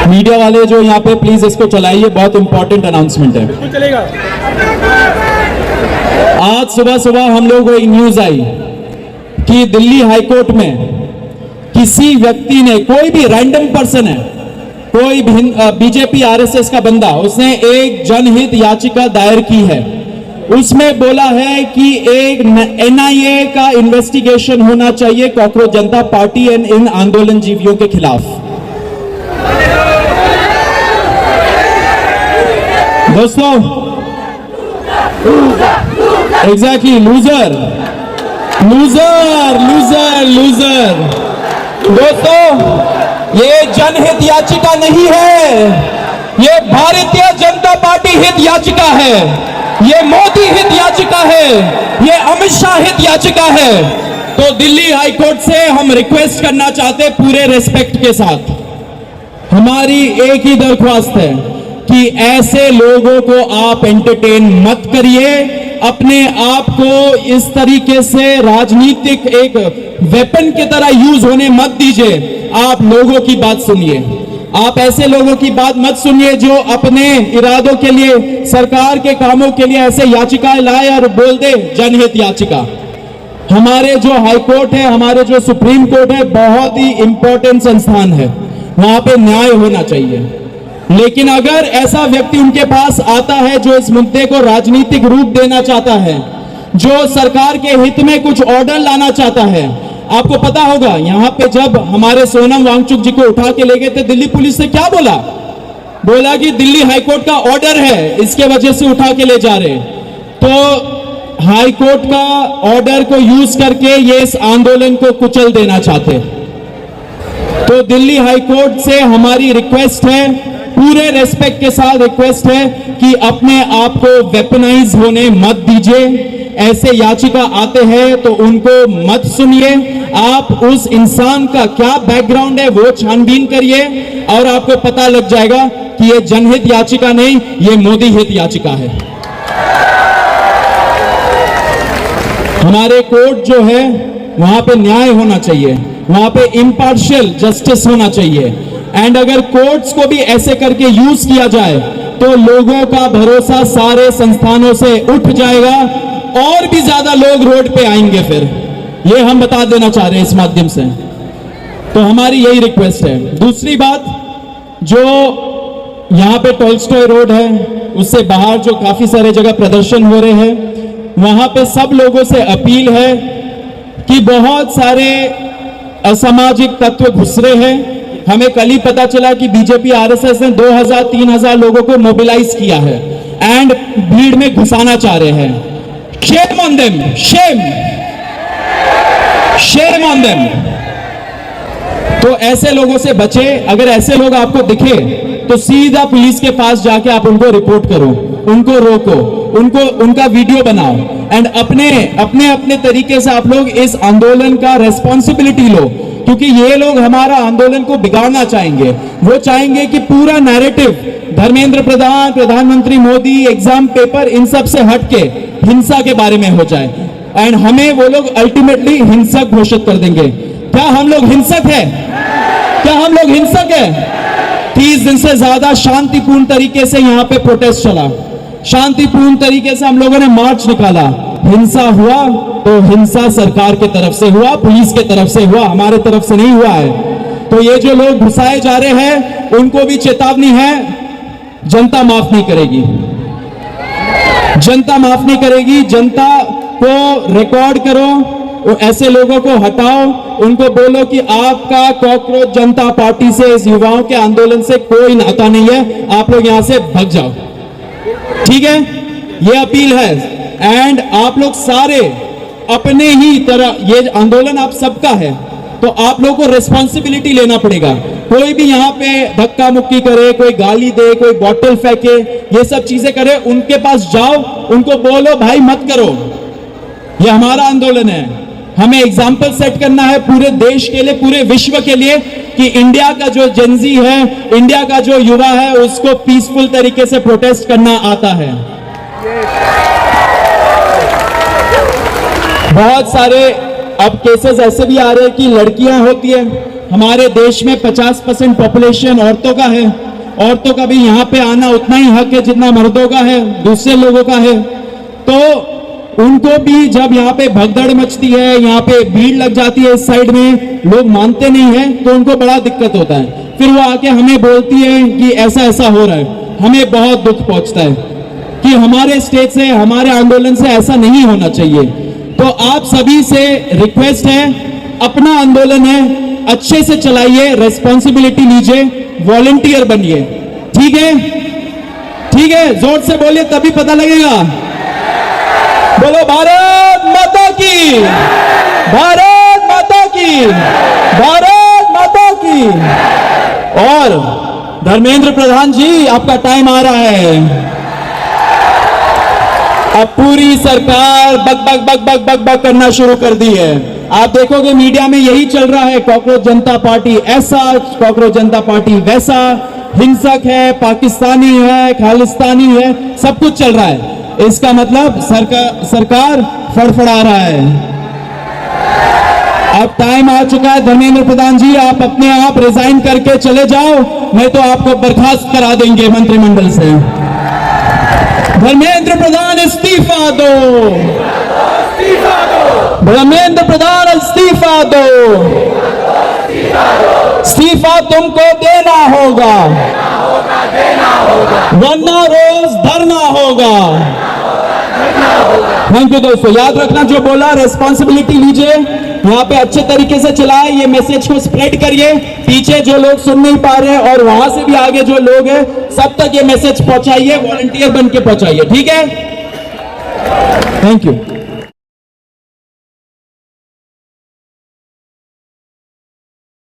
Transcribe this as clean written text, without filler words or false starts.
Media वाले जो यहाँ पे प्लीज इसको चलाइए, बहुत इंपॉर्टेंट अनाउंसमेंट है। चलेगा। आज सुबह सुबह हम लोग को एक न्यूज आई कि दिल्ली हाईकोर्ट में किसी व्यक्ति ने, कोई भी रैंडम पर्सन है, कोई बीजेपी आरएसएस का बंदा, उसने एक जनहित याचिका दायर की है। उसमें बोला है कि एक एनआईए का इन्वेस्टिगेशन होना चाहिए cockroach Janata party and in आंदोलन जीवियों के खिलाफ। दोस्तों, exactly, loser loser loser loser. दोस्तों, ये जनहित याचिका नहीं है, ये भारतीय जनता पार्टी हित याचिका है, ये मोदी हित याचिका है, ये अमित शाह हित याचिका है। तो दिल्ली हाईकोर्ट से हम रिक्वेस्ट करना चाहते हैं पूरे रेस्पेक्ट के साथ, हमारी एक ही दरख्वास्त है कि ऐसे लोगों को आप एंटरटेन मत करिए, अपने आप को इस तरीके से राजनीतिक एक वेपन की तरह यूज होने मत दीजिए। आप लोगों की बात सुनिए, आप ऐसे लोगों की बात मत सुनिए जो अपने इरादों के लिए, सरकार के कामों के लिए ऐसे याचिकाएं लाए और बोल दे जनहित याचिका। हमारे जो हाई कोर्ट है, हमारे जो सुप्रीम कोर्ट है, बहुत ही इंपॉर्टेंट संस्थान है, वहां पे न्याय होना चाहिए। लेकिन अगर ऐसा व्यक्ति उनके पास आता है जो इस मुद्दे को राजनीतिक रूप देना चाहता है, जो सरकार के हित में कुछ ऑर्डर लाना चाहता है, आपको पता होगा यहां पे जब हमारे सोनम वांगचुक जी को उठा के ले गए थे, दिल्ली पुलिस ने क्या बोला? बोला कि दिल्ली हाईकोर्ट का ऑर्डर है, इसके वजह से उठा के ले जा रहे। तो हाईकोर्ट का ऑर्डर को यूज करके ये इस आंदोलन को कुचल देना चाहते। तो दिल्ली हाईकोर्ट से हमारी रिक्वेस्ट है, पूरे रेस्पेक्ट के साथ रिक्वेस्ट है कि अपने आप को वेपनाइज होने मत दीजिए। ऐसे याचिका आते हैं तो उनको मत सुनिए, आप उस इंसान का क्या बैकग्राउंड है वो छानबीन करिए और आपको पता लग जाएगा कि ये जनहित याचिका नहीं, ये मोदी हित याचिका है। हमारे कोर्ट जो है वहां पे न्याय होना चाहिए, वहां पे इम्पार्शियल जस्टिस होना चाहिए। एंड अगर कोर्ट्स को भी ऐसे करके यूज किया जाए तो लोगों का भरोसा सारे संस्थानों से उठ जाएगा और भी ज्यादा लोग रोड पे आएंगे। फिर ये हम बता देना चाह रहे हैं इस माध्यम से। तो हमारी यही रिक्वेस्ट है। दूसरी बात, जो यहाँ पे टॉल्स्टॉय रोड है, उससे बाहर जो काफी सारे जगह प्रदर्शन हो रहे हैं, वहां पे सब लोगों से अपील है कि बहुत सारे असामाजिक तत्व घुस रहे हैं। हमें कल ही पता चला कि बीजेपी आरएसएस ने 2000-3000 लोगों को मोबिलाइज किया है एंड भीड़ में घुसाना चाह रहे हैं। Shame on them, shame, shame on them. तो ऐसे लोगों से बचे। अगर ऐसे लोग आपको दिखे तो सीधा पुलिस के पास जाके आप उनको रिपोर्ट करो, उनको रोको, उनका वीडियो बनाओ एंड अपने तरीके से आप लोग इस आंदोलन का रेस्पॉन्सिबिलिटी लो, क्योंकि ये लोग हमारा आंदोलन को बिगाड़ना चाहेंगे। वो चाहेंगे कि पूरा नैरेटिव धर्मेंद्र प्रधान, प्रधानमंत्री मोदी, एग्जाम पेपर, इन सब से हटके हिंसा के बारे में हो जाए एंड हमें वो लोग अल्टीमेटली हिंसक घोषित कर देंगे। क्या हम लोग हिंसक है? क्या हम लोग हिंसक है? 30 दिन से ज्यादा शांतिपूर्ण तरीके से यहाँ पे प्रोटेस्ट चला, शांतिपूर्ण तरीके से हम लोगों ने मार्च निकाला। हिंसा हुआ तो हिंसा सरकार के तरफ से हुआ, पुलिस के तरफ से हुआ, हमारे तरफ से नहीं हुआ है। तो ये जो लोग घुसाए जा रहे हैं उनको भी चेतावनी है, जनता माफ नहीं करेगी, जनता माफ नहीं करेगी। जनता को रिकॉर्ड करो, ऐसे लोगों को हटाओ, उनको बोलो कि आपका कॉकरोच जनता पार्टी से, इस युवाओं के आंदोलन से कोई नाता नहीं है, आप लोग यहां से भाग जाओ। ठीक है, ये अपील है। एंड आप लोग सारे अपने ही तरह, ये आंदोलन आप सबका है, तो आप लोगों को रिस्पॉन्सिबिलिटी लेना पड़ेगा। कोई भी यहाँ पे धक्का मुक्की करे, कोई गाली दे, कोई बॉटल फेंके, ये सब चीजें करे, उनके पास जाओ, उनको बोलो भाई मत करो, ये हमारा आंदोलन है। हमें एग्जाम्पल सेट करना है पूरे देश के लिए, पूरे विश्व के लिए, कि इंडिया का जो जेनजी है, इंडिया का जो युवा है, उसको पीसफुल तरीके से प्रोटेस्ट करना आता है। बहुत सारे अब केसेस ऐसे भी आ रहे हैं कि लड़कियां होती है, हमारे देश में 50% पॉपुलेशन औरतों का है। औरतों का भी यहाँ पे आना उतना ही हक है जितना मर्दों का है, दूसरे लोगों का है। तो उनको भी जब यहाँ पे भगदड़ मचती है, यहाँ पे भीड़ लग जाती है, इस साइड में लोग मानते नहीं है, तो उनको बड़ा दिक्कत होता है। फिर वो आके हमें बोलती है कि ऐसा ऐसा हो रहा है। हमें बहुत दुख पहुंचता है कि हमारे स्टेट से, हमारे आंदोलन से ऐसा नहीं होना चाहिए। तो आप सभी से रिक्वेस्ट है, अपना आंदोलन है, अच्छे से चलाइए, रेस्पॉन्सिबिलिटी लीजिए, वॉलंटियर बनिए। ठीक है? ठीक है, जोर से बोलिए तभी पता लगेगा। बोलो भारत माता की, भारत माता की, भारत माता की। और धर्मेंद्र प्रधान जी, आपका टाइम आ रहा है। अब पूरी सरकार बक बक बक बक बक बक करना शुरू कर दी है। आप देखोगे मीडिया में यही चल रहा है, कॉकरोच जनता पार्टी ऐसा, कॉकरोच जनता पार्टी वैसा, हिंसक है, पाकिस्तानी है, खालिस्तानी है, सब कुछ चल रहा है। इसका मतलब सरकार फड़फड़ा रहा है। अब टाइम आ चुका है धर्मेंद्र प्रधान जी, आप अपने आप रिजाइन करके चले जाओ, नहीं तो आपको बर्खास्त करा देंगे मंत्रिमंडल से। धर्मेंद्र प्रधान इस्तीफा दो, धर्मेंद्र प्रधान इस्तीफा दो, इस्तीफा तुमको देना होगा, वरना रोज धरना होगा। थैंक यू दोस्तों, याद रखना जो बोला, रेस्पॉन्सिबिलिटी लीजिए, यहाँ पे अच्छे तरीके से चलाए, ये मैसेज को स्प्रेड करिए। पीछे जो लोग सुन नहीं पा रहे हैं और वहां से भी आगे जो लोग हैं, सब तक ये मैसेज पहुंचाइए, वॉलंटियर बन के पहुंचाइए। ठीक है? Thank you.